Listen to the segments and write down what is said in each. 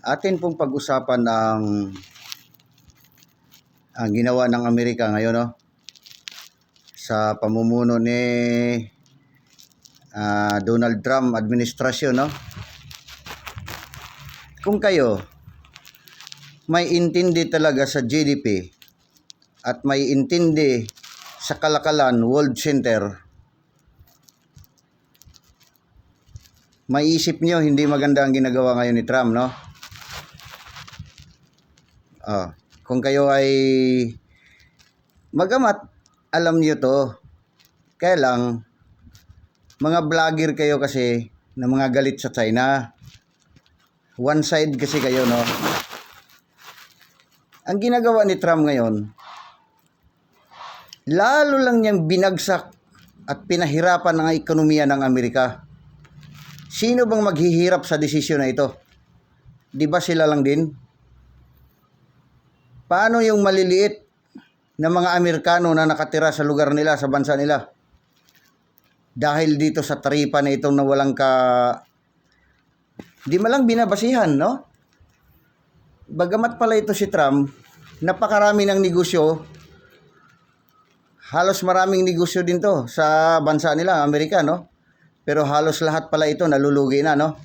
Atin pong pag-usapan ang ginawa ng Amerika ngayon, no? Sa pamumuno ni Donald Trump administrasyon, no? Kung kayo may intindi talaga sa GDP at may intindi sa kalakalan World Center, maiisip nyo hindi maganda ang ginagawa ngayon ni Trump, no? Kung kayo ay magamat alam niyo to, kaya lang mga vlogger kayo kasi na mga galit sa China. One side kasi kayo, no? Ang ginagawa ni Trump ngayon, lalo lang niyang binagsak at pinahirapan ang ekonomiya ng Amerika. Sino bang maghihirap sa desisyon na ito? Di ba sila lang din? Paano yung maliliit na mga Amerikano na nakatira sa lugar nila, sa bansa nila? Dahil dito sa taripa na itong nawalang di malang binabasihan, no? Bagamat pala ito si Trump, napakarami ng negosyo, halos maraming negosyo din to sa bansa nila, Amerika, no? Pero halos lahat pala ito nalulugi na, no?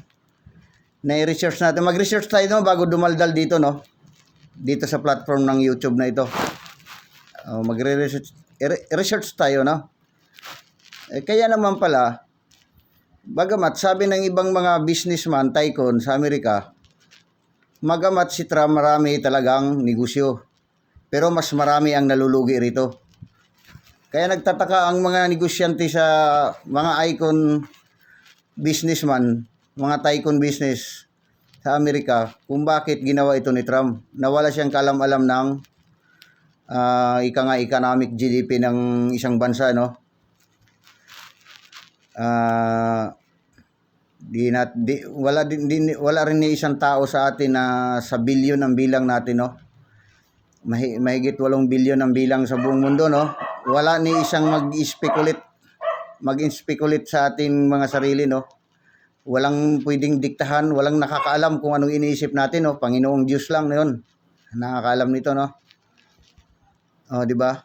Na-research natin. Mag-research tayo, no, bago dumaldal dito, no? Dito sa platform ng YouTube na ito. Magre-research tayo, no? Kaya naman pala, bagamat sabi ng ibang mga businessman, tycoon sa Amerika, magamat si Trump marami talagang negosyo, pero mas marami ang nalulugi rito. Kaya nagtataka ang mga negosyante sa mga icon businessman, mga tycoon business sa Amerika, kung bakit ginawa ito ni Trump. Nawala siyang kalam-alam ng economic GDP ng isang bansa, no? Wala rin ni isang tao sa atin na sa bilyon ang bilang natin, no? Mahigit 8 bilyon ang bilang sa buong mundo, no? Wala ni isang mag-speculate sa ating mga sarili, no? Walang pwedeng diktahan, walang nakakaalam kung anong iniisip natin, no? Panginoong Diyos lang na 'yon. Nakakaalam nito, no? Di ba?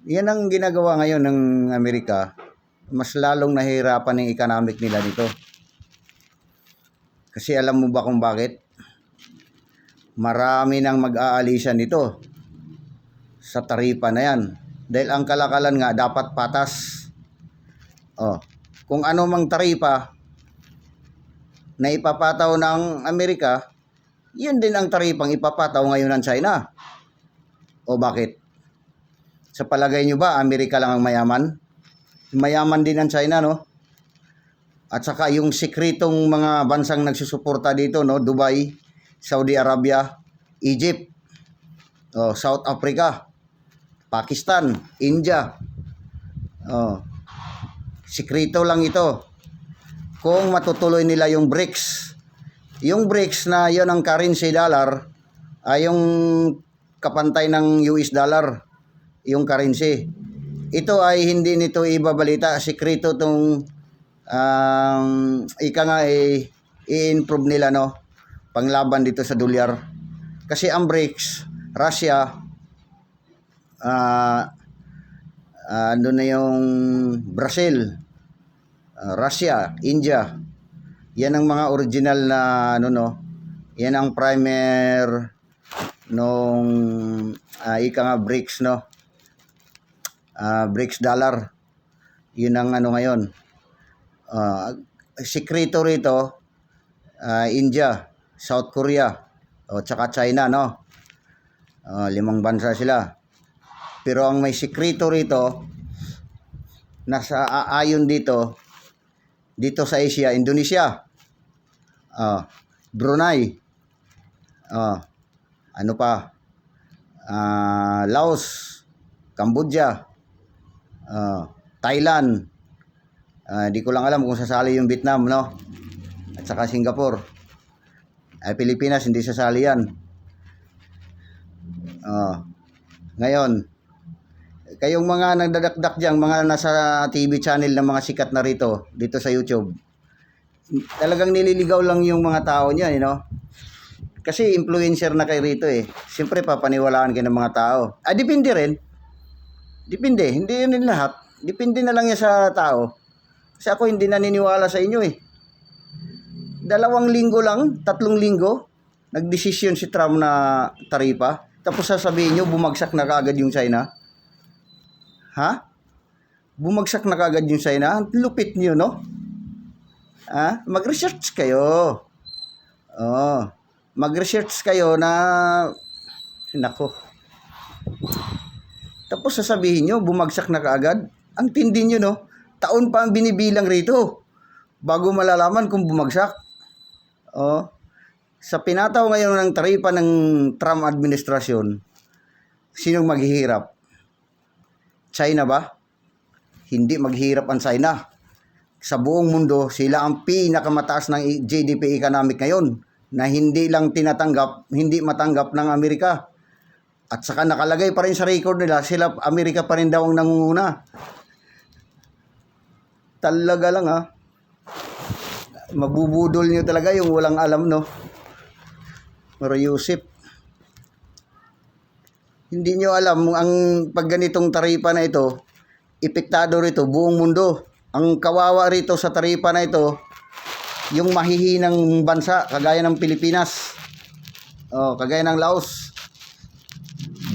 Yan ang ginagawa ngayon ng Amerika. Mas lalong nahihirapan ng economic nila dito. Kasi alam mo ba kung bakit? Marami nang mag-aalisan dito sa taripa na yan. Dahil ang kalakalan nga dapat patas. Kung ano mang taripa na ipapataw ng Amerika, yun din ang taripang ipapataw ngayon ng China. O bakit? Sa palagay nyo ba, Amerika lang ang mayaman? Mayaman din ang China, no? At saka yung sikretong mga bansang nagsusuporta dito, no? Dubai, Saudi Arabia, Egypt, South Africa, Pakistan, India. Sikreto lang ito. Kung matutuloy nila yung BRICS. Yung BRICS na yon ang currency dollar, ay yung kapantay ng US dollar, yung currency. Ito ay hindi nito ibabalita. Sikreto itong i-improve nila, no? Panglaban dito sa dolyar. Kasi ang BRICS, Russia, ano na yung Brazil, Russia, India. Yan ang mga original na yan ang primer nung BRICS, no? BRICS dollar. Yun ang ngayon. Sikreto rito, India, South Korea, tsaka China, no? 5 bansa sila. Pero ang may sikreto rito, nasa ayon dito sa Asia, Indonesia, Brunei, ano pa, Laos, Cambodia, Thailand, di ko lang alam kung sasali yung Vietnam, no? At saka Singapore. Pilipinas, hindi sasali yan. Ngayon, kayong mga nagdadakdak dyan, mga nasa TV channel na mga sikat na rito, dito sa YouTube, talagang nililigaw lang yung mga tao niya, you know? Kasi influencer na kayo rito eh. Siyempre papaniwalaan kayo ng mga tao. Depende rin. Depende. Hindi yun lahat. Depende na lang yan sa tao. Kasi ako hindi naniniwala sa inyo eh. 2 linggo lang, 3 linggo, nagdesisyon si Trump na taripa. Tapos sasabihin nyo, bumagsak na kaagad yung China. Ha? Bumagsak na kaagad yung China? Lupit nyo, no? Mag-research kayo. Oh. Mag-research kayo na nako. Tapos sasabihin nyo, bumagsak na kaagad. Ang tindi nyo, no? Taon pa ang binibilang rito bago malalaman kung bumagsak. Oh. Sa pinataw ngayon ng taripa ng Trump administrasyon, sinong maghihirap? China ba? Hindi maghihirap ang China. Sa buong mundo, sila ang pinakamataas ng GDP economic ngayon na hindi lang tinatanggap, hindi matanggap ng Amerika. At saka nakalagay pa rin sa record nila, sila Amerika pa rin daw ang nangunguna. Talaga lang ha. Mabubudol nyo talaga yung walang alam, no? Pero Yusip, hindi nyo alam ang pag ganitong taripa na ito, epektado rito buong mundo. Ang kawawa rito sa taripa na ito, yung mahihinang bansa, kagaya ng Pilipinas, kagaya ng Laos,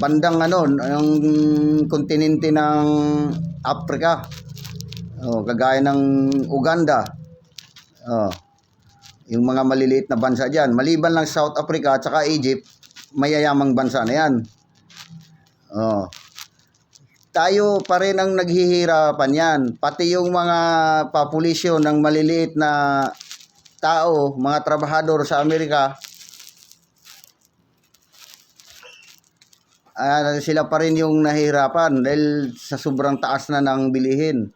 bandang yung kontinente ng Africa, kagaya ng Uganda, yung mga maliliit na bansa dyan. Maliban lang South Africa at saka Egypt, mayayamang bansa na yan. Tayo pa rin ang naghihirapan yan. Pati yung mga population ng maliliit na tao, mga trabahador sa Amerika, sila pa rin yung nahihirapan dahil sa sobrang taas na ng bilihin.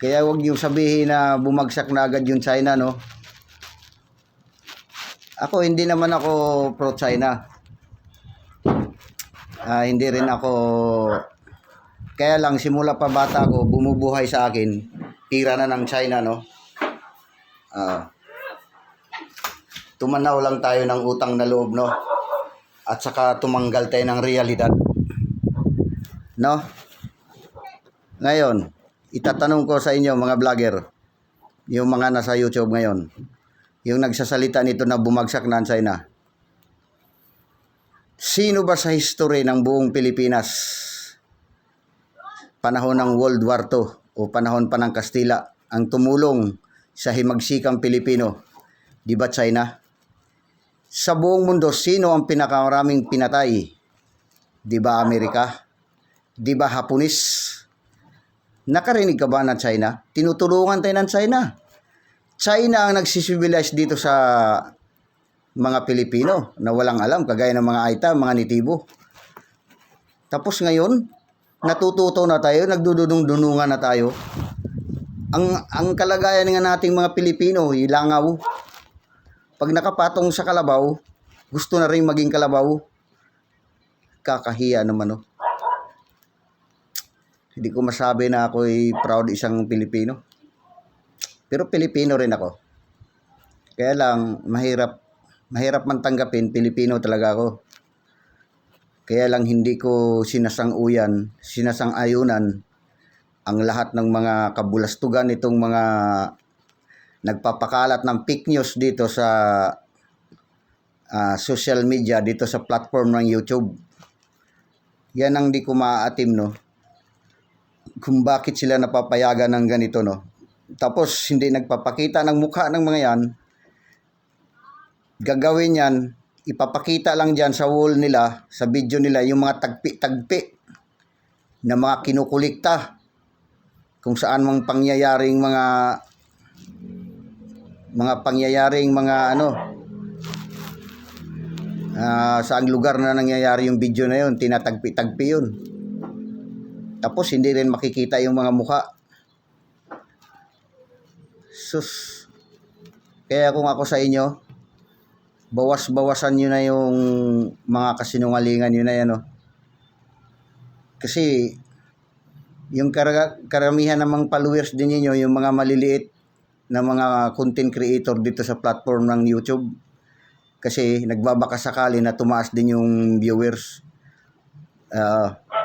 Kaya huwag niyo sabihin na bumagsak na agad yung China, no? Ako, hindi naman ako pro-China. Hindi rin ako, kaya lang simula pa bata ko, bumubuhay sa akin, tira na ng China, no? Tumanaw lang tayo ng utang na loob, no? At saka tumanggal tayo ng realidad, no? Ngayon, itatanong ko sa inyo mga vlogger, yung mga nasa YouTube ngayon, yung nagsasalita nito na bumagsak na ang China. Sino ba sa history ng buong Pilipinas, panahon ng World War II o panahon pa ng Kastila, ang tumulong sa himagsikang Pilipino? Di ba China? Sa buong mundo, sino ang pinakamaraming pinatay? Di ba Amerika? Di ba Hapones? Nakarinig ka ba ng China? Tinutulungan tayo ng China. China ang nagsisibilize dito sa mga Pilipino na walang alam, kagaya ng mga Aita, mga Nitibo. Tapos ngayon, natututo na tayo, nagdudunong-dunungan na tayo. Ang kalagayan nga nating mga Pilipino, ilangaw. Pag nakapatong sa kalabaw, gusto na rin maging kalabaw. Kakahiya naman, no? Hindi ko masabi na ako'y proud isang Pilipino. Pero Pilipino rin ako. Kaya lang, mahirap man tanggapin, Pilipino talaga ako. Kaya lang hindi ko sinasang-ayunan ang lahat ng mga kabulastugan itong mga nagpapakalat ng fake news dito sa social media, dito sa platform ng YouTube. Yan ang di ko maaatim, no? Kung bakit sila napapayagan ng ganito, no? Tapos hindi nagpapakita ng mukha ng mga yan. Gagawin yan, ipapakita lang dyan sa wall nila, sa video nila, yung mga tagpi-tagpi na mga kinukulikta kung saan mang pangyayaring saang lugar na nangyayari yung video na yun, tinatagpi-tagpi yun. Tapos hindi rin makikita yung mga mukha. Sus. Kaya kung ako sa inyo, bawas-bawasan nyo na yung mga kasinungalingan nyo na yan, no? Kasi yung karamihan namang followers din ninyo, yung mga maliliit ng mga content creator dito sa platform ng YouTube. Kasi nagbabaka sakali na tumaas din yung viewers.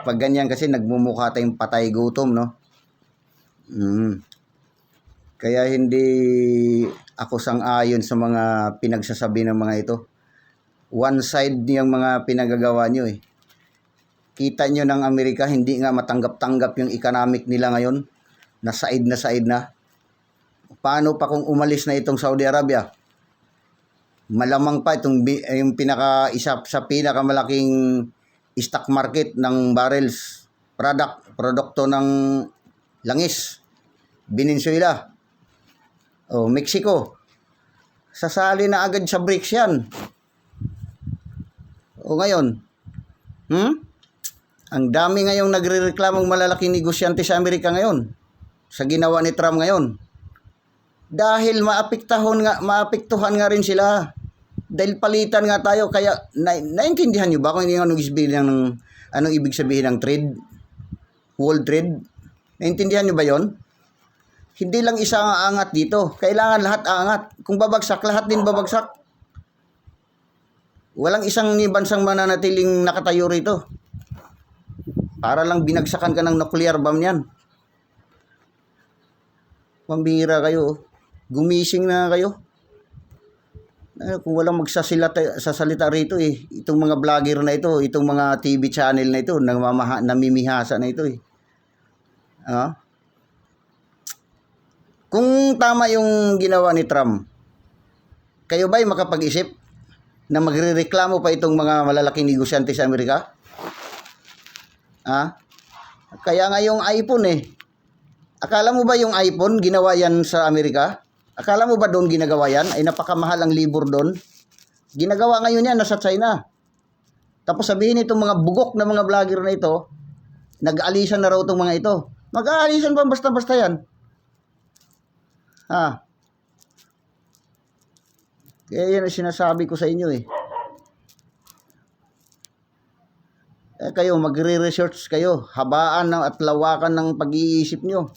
Pag ganyan kasi nagmumukha tayong patay gutom, no? Kaya hindi ako sang-ayon sa mga pinagsasabi ng mga ito. One side yung mga pinagagawa nyo eh. Kita nyo ng Amerika, hindi nga matanggap-tanggap yung economic nila ngayon. Na side na. Paano pa kung umalis na itong Saudi Arabia? Malamang pa itong yung isa sa pinakamalaking stock market ng barrels, produkto ng langis, Venezuela, Mexico. Sasali na agad sa BRICS yan. Ngayon, ang dami ngayong nagrereklamong malalaking negosyante sa Amerika ngayon, sa ginawa ni Trump ngayon. Dahil maapektuhan nga rin sila. Dahil palitan nga tayo, kaya naintindihan nyo ba kung anong ibig sabihin ng trade? World trade? Naintindihan nyo ba yon? Hindi lang isa ang aangat dito. Kailangan lahat aangat. Kung babagsak, lahat din babagsak. Walang isang bansang mananatiling nakatayo rito. Para lang binagsakan ka ng nuclear bomb yan. Pambihira kayo. Gumising na kayo. Kung walang magsasalita rito eh. Itong mga vlogger na ito, itong mga TV channel na ito, namimihasa na ito eh. Kung tama yung ginawa ni Trump, kayo ba'y makapag-isip na magrereklamo pa itong mga malalaking negosyante sa Amerika? Kaya nga yung iPhone eh. Akala mo ba yung iPhone ginawa yan sa Amerika? Akala mo ba doon ginagawa yan? Ay napakamahal ang libur doon. Ginagawa ngayon yan nasa China. Tapos sabihin itong mga bugok na mga vlogger na ito, nag-aalisan na raw itong mga ito. Mag-aalisan ba basta-basta yan? Kaya yan ang sinasabi ko sa inyo eh. Kayo, magre-research kayo. Habaan at lawakan ng pag-iisip nyo.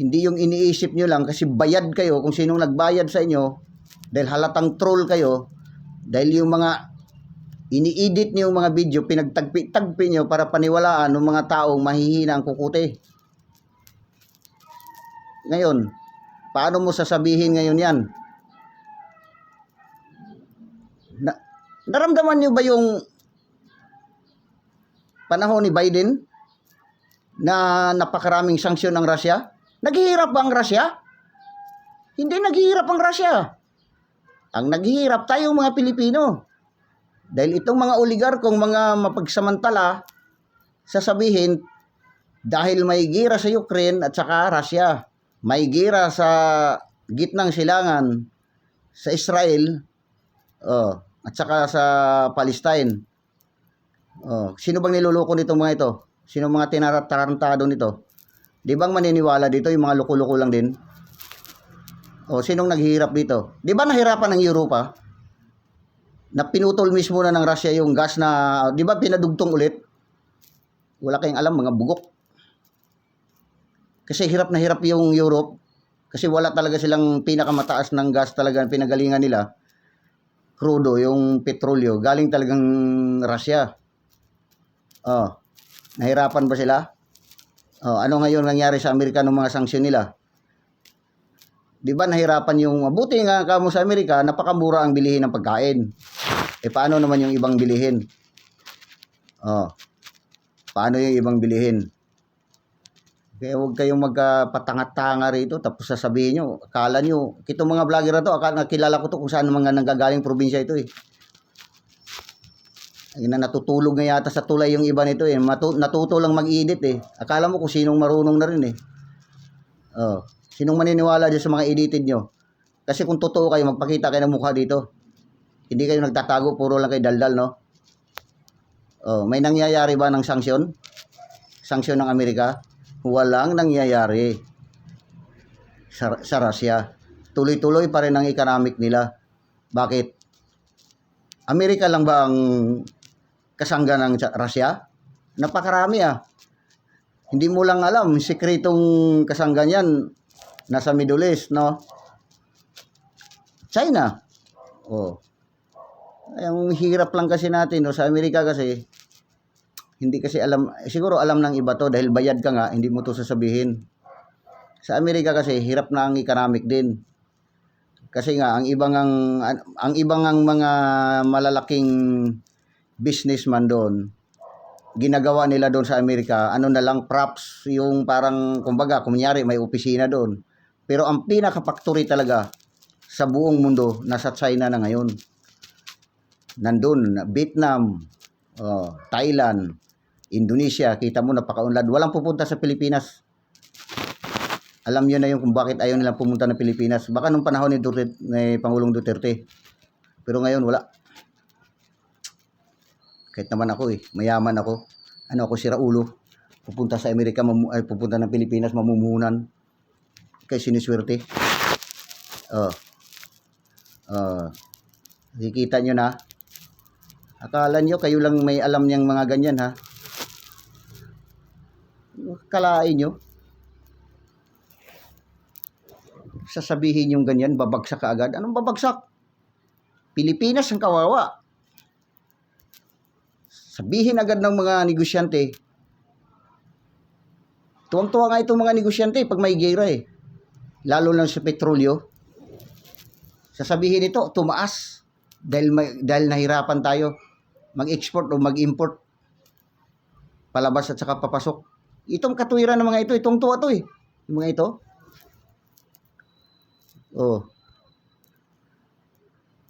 Hindi yung iniisip nyo lang kasi bayad kayo kung sinong nagbayad sa inyo. Dahil halatang troll kayo. Dahil yung mga ini-edit nyo yung mga video, pinagtagpi-tagpi nyo para paniwalaan ng mga taong mahihina ang kukuti. Ngayon, paano mo sasabihin ngayon yan? Naramdaman nyo ba yung panahon ni Biden na napakaraming sanksyon ng Russia? Naghihirap ba ang Russia? Hindi naghihirap ang Russia. Ang naghihirap tayong mga Pilipino. Dahil itong mga oligarkong mga mapagsamantala, sasabihin, dahil may gira sa Ukraine at saka Russia, may gira sa gitnang silangan sa Israel, at saka sa Palestine. Sino bang niluloko nitong mga ito? Sino mga tinatarantado nito? Di bang maniniwala dito yung mga loko-loko lang din? Sinong naghihirap dito? Di ba nahirapan ng Europa? Na pinutol mismo na ng Russia yung gas na, di ba pinadugtong ulit? Wala kayong alam, mga bugok. Kasi hirap na hirap yung Europe. Kasi wala talaga silang pinakamataas ng gas talaga pinagalingan nila. Crudo, yung petrolyo, galing talagang Russia. Nahirapan ba sila? Ano ngayon nangyari sa Amerika ng mga sanksyon nila? Di ba nahirapan yung, buti nga kamo sa Amerika, napakamura ang bilihin ng pagkain. Paano naman yung ibang bilihin? Paano yung ibang bilihin? Kaya huwag kayong magpatanga-tanga rito tapos sasabihin nyo, akala nyo, itong mga vlogger na to, nakilala ko to kung saan mga nanggagaling probinsya ito eh. Natutulog nga yata sa tulay yung iba nito eh. Natuto lang mag-edit eh. Akala mo kung sinong marunong na rin eh. Sinong maniniwala dyan sa mga edited nyo? Kasi kung totoo kayo, magpakita kayo ng mukha dito. Hindi kayo nagtatago, puro lang kayo daldal, no? May nangyayari ba ng sanksyon? Sanksyon ng Amerika? Walang nangyayari sa Russia. Tuloy-tuloy pa rin ang economic nila. Bakit? Amerika lang ba ang kasangga ng Russia? Napakarami ah. Hindi mo lang alam, sikretong kasangga niyan, nasa Middle East, no? China. Oh. Ang hirap lang kasi natin, no? Sa Amerika kasi, hindi kasi alam, siguro alam ng iba to dahil bayad ka nga, hindi mo to sasabihin. Sa Amerika kasi, hirap na ang economic din. Kasi nga, ang ibang ang mga malalaking businessman doon, ginagawa nila doon sa Amerika, ano na lang, props, yung parang, kumbaga, kunyari, may opisina doon. Pero ang pinaka-factory talaga sa buong mundo, nasa China na ngayon. Nandun, Vietnam, Thailand, Indonesia, kita mo napakaunlad. Walang pupunta sa Pilipinas. Alam niyo na yung kung bakit ayaw nilang pumunta ng Pilipinas. Baka nung panahon ni Pangulong Duterte. Pero ngayon wala. Kahit naman ako mayaman ako. Ano ako, sira ulo. Pupunta sa Amerika, pupunta ng Pilipinas, mamumuhunan. Kaya siniswerte. Nakikita nyo na. Akala nyo kayo lang may alam niyang mga ganyan, ha? Kalain nyo. Sasabihin yung ganyan, babagsak ka agad. Anong babagsak? Pilipinas ang kawawa. Sabihin agad ng mga negosyante. Tuwang-tuwa nga itong mga negosyante pag may gera Lalo lang sa petrolyo. Sasabihin ito, tumaas. Dahil nahirapan tayo mag-export o mag-import. Palabas at saka papasok. Itong katuwiran ng mga ito, itong tuwa to Yung mga ito.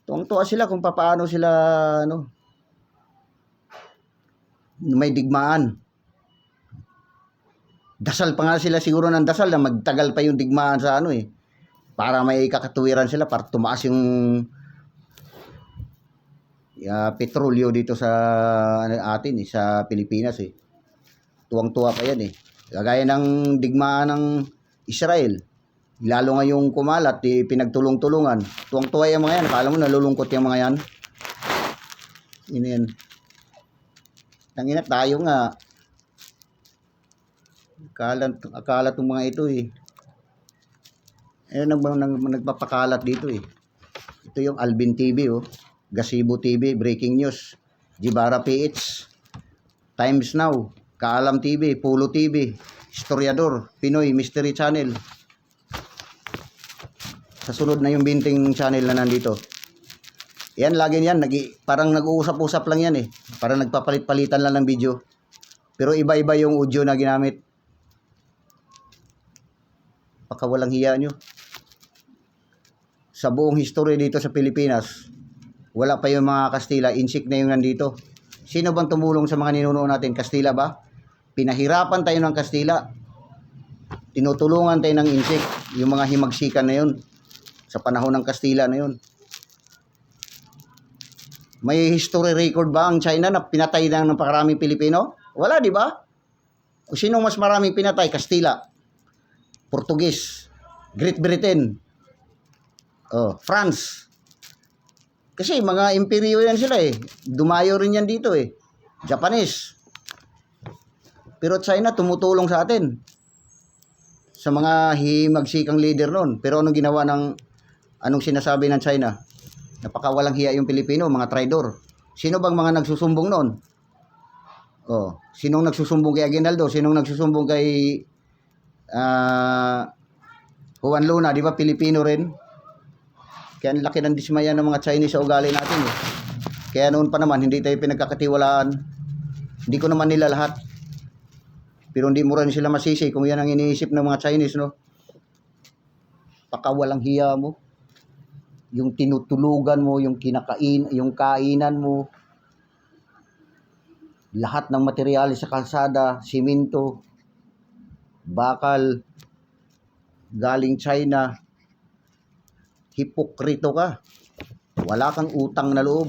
Tuwang-tuwa sila kung paano sila may digmaan. Dasal pa nga sila siguro ng dasal na magtagal pa yung digmaan sa para may kakatuwiran sila para tumaas yung petrolyo dito sa atin sa Pilipinas Tuwang-tuwa pa yan Kagaya ng digmaan ng Israel. Lalo nga yung kumalat, pinagtulong-tulungan. Tuwang-tuwa yung mga yan. Akala mo nalulungkot yung mga yan. Yan. Tangina, tayo nga. Akala itong mga ito Ayun, nagpapakalat dito Ito yung Alvin TV Gazebo TV, Breaking News, Jibara PH, Times Now, Kaalam TV, Pulo TV, Historiador, Pinoy Mystery Channel. Sa sunod na yung binting channel na nandito. Yan, lagi yan. Parang nag-uusap-usap lang yan Parang nagpapalit-palitan lang ng video. Pero iba-iba yung audio na ginamit. Pakawalang hiya nyo. Sa buong history dito sa Pilipinas, wala pa yung mga Kastila. Insik na yung nandito. Sino bang tumulong sa mga ninuno natin? Kastila ba? Pinahirapan tayo ng Kastila. Tinutulungan tayo ng insik. Yung mga himagsikan na yun. Sa panahon ng Kastila na yun. May history record ba ang China na pinatay na ng pakaraming Pilipino? Wala, di ba? O sino mas maraming pinatay? Kastila, Portuguese, Great Britain, France. Kasi mga imperyo yan sila Dumayo rin yan dito Japanese. Pero China tumutulong sa atin. Sa mga himagsikang leader noon. Pero anong sinasabi ng China? Napakawalang hiya yung Pilipino, mga traidor. Sino bang mga nagsusumbong noon? Sinong nagsusumbong kay Aguinaldo? Sinong nagsusumbong kay Juan Luna? Di ba Pilipino rin? Kaya ang laki ng dismaya ng mga Chinese sa ugali natin Kaya noon pa naman, hindi tayo pinagkakatiwalaan. Hindi ko naman nila lahat. Pero hindi mo rin sila masisi kung yan ang iniisip ng mga Chinese, Pakawalang hiya mo. Yung tinutulugan mo, yung yung kainan mo. Lahat ng materyales sa kalsada, simento, bakal, galing China. Hipokrito ka. Wala kang utang na loob.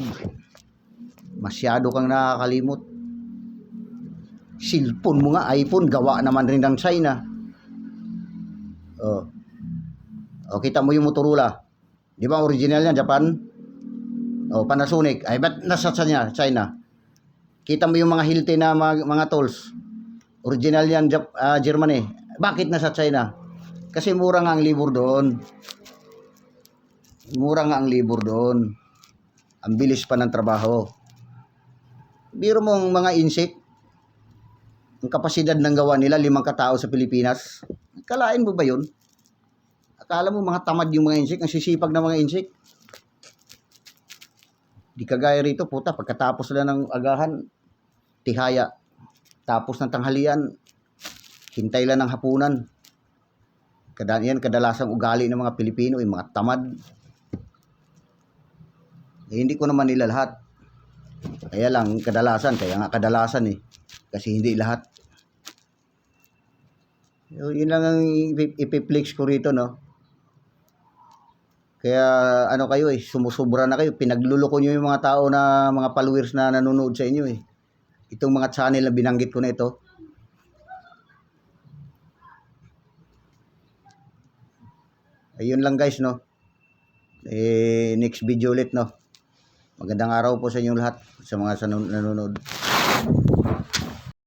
Masyado kang nakakalimot. Cellphone mo nga, iPhone, gawa naman rin ng China. Kita mo yung Motorola. Di ba original yan, Japan? Panasonic. Ay, ba't nasa China? Kita mo yung mga Hilti na mga tools. Original yan, Germany. Bakit nasa China? Kasi mura nga ang libur doon. Mura nga ang libur doon. Ang bilis pa ng trabaho. Biro mong mga insect, ang kapasidad ng gawa nila, 5 katao sa Pilipinas. Kalain mo ba yun? Akala mo mga tamad yung mga insect, ang sisipag na mga insect. Di kagaya rito, puta, pagkatapos na ng agahan, tihaya. Tapos ng tanghalian, hintay lang ng hapunan. Yan kadalasang ugali ng mga Pilipino, yung mga tamad. Hindi ko naman nila lahat. Kaya lang, kadalasan, kaya nga kadalasan kasi hindi lahat. Yun lang ang ipiplex ko rito, no? Kaya ano kayo sumusubra na kayo. Pinagluloko nyo yung mga tao na mga followers na nanonood sa inyo Itong mga channel na binanggit ko na ito. Ayun lang guys, no? Next video ulit, no? Magandang araw po sa inyong lahat, sa mga nanonood.